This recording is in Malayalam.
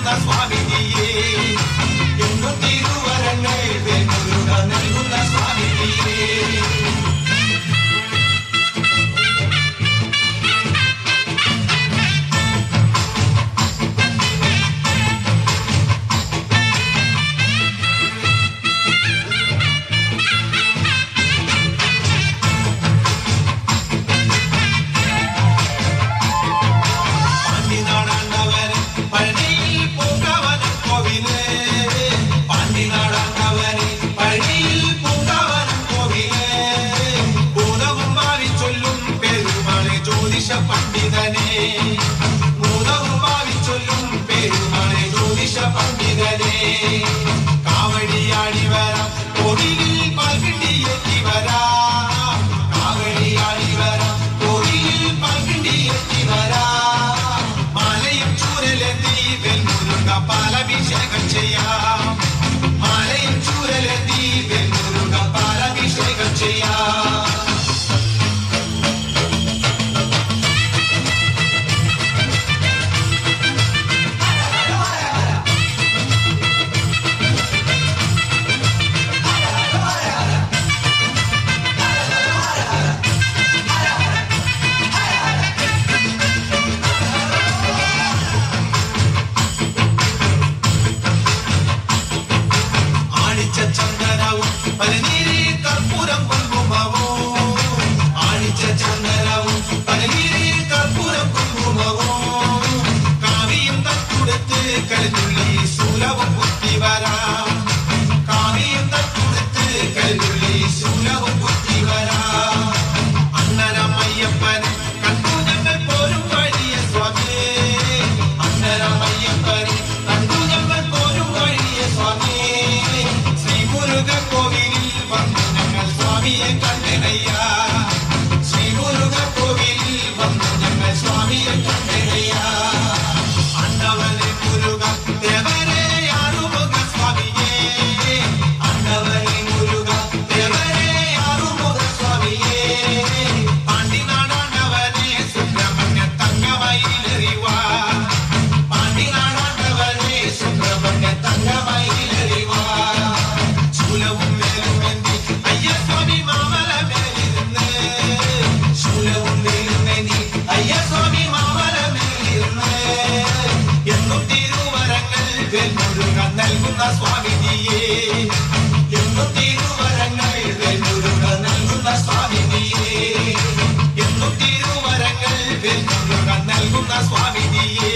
നൽകുന്ന സ്വാമിനിയേ, എന്നും തിരുവരങ്ങൾ വേൽമുരുക നൽകുന്ന സ്വാമിനിയേ. പണ്ഡിതനെ മൂലവും ഭാവിച്ചൊല്ലും പെരുമാളെ ജ്യോതിഷ പണ്ഡിതനെ, കാവടിയാടി വരാം കോവിലിൽ പാൽകിണ്ടിയെത്തി വരാം, കാവടിയാടി വരാം കോവിലിൽ പാൽകിണ്ടിയെത്തി വരാം. മാലയും ചൂരലെത്തി വെൽമുരുക പാലഭിഷേകം ചെയ്യാം, മാലയും ചൂരലെത്തി വെൽമുരുക പാലഭിഷേകം ചെയ്യാം. ചന്ദനവും പനിനീരി കർപ്പൂരം കുങ്കുമവും, ആണിച്ച ചന്ദനവും പനിനീരി കർപ്പൂരം കുങ്കുമവും, കാവിയും തട്ടുടുത്ത് കരുതുള്ളി ശൂലവും കുത്തി വരാം, കാവിയും തട്ടുടുത്ത് കരുതുള്ളി ശൂലവും കുത്തി വരാം. അന്നരമയ്യപ്പന് കണ്ടു ഞങ്ങൾ പോരും വഴിയ സ്വാമിയേ, അന്നരമയ്യപ്പന് കണ്ടു ഞങ്ങൾ പോരും വഴിയ സ്വാമിയേ. കോവിലിൽ വന്നു ഞങ്ങൾ സ്വാമിയെ കണ്ടനയ്യ, ശ്രീമുരുക കോവിലിൽ വന്നു ഞങ്ങൾ സ്വാമിയെ കണ്ടനയ്യ. അണ്ണവനെ മുരുക ദേവരെ ആറുമുഖ സ്വാമിയേ, അണ്ണവനെ മുരുക ദേവരെ ആറുമുഖ സ്വാമിയേ. പാണ്ടിനാടാണ്ടവനെ സുബ്രഹ്മണ്യ തങ്കമയിലെറിവാ, പാണ്ടിനാടാണ്ടവനെ സുബ്രഹ്മണ്യ തങ്കമയിലെറിവാ. ശൂലവും വേലുമെന്തി അയ്യസ്വാമി മാമല മേലിരുന്ന്, ശൂലവും വേലുമെന്തി അയ്യസ്വാമി മാമല മേലിരുന്ന്, എന്നും തിരുവരങ്ങൾ വേൽമുരുക നൽകുന്ന സ്വാമിനിയേ, എന്നും തിരുവരങ്ങൾ വേൽമുരുക നൽകുന്ന സ്വാമിനിയേ, എന്നും തിരുവരങ്ങൾ വേൽമുരുക നൽകുന്ന സ്വാമിനിയേ.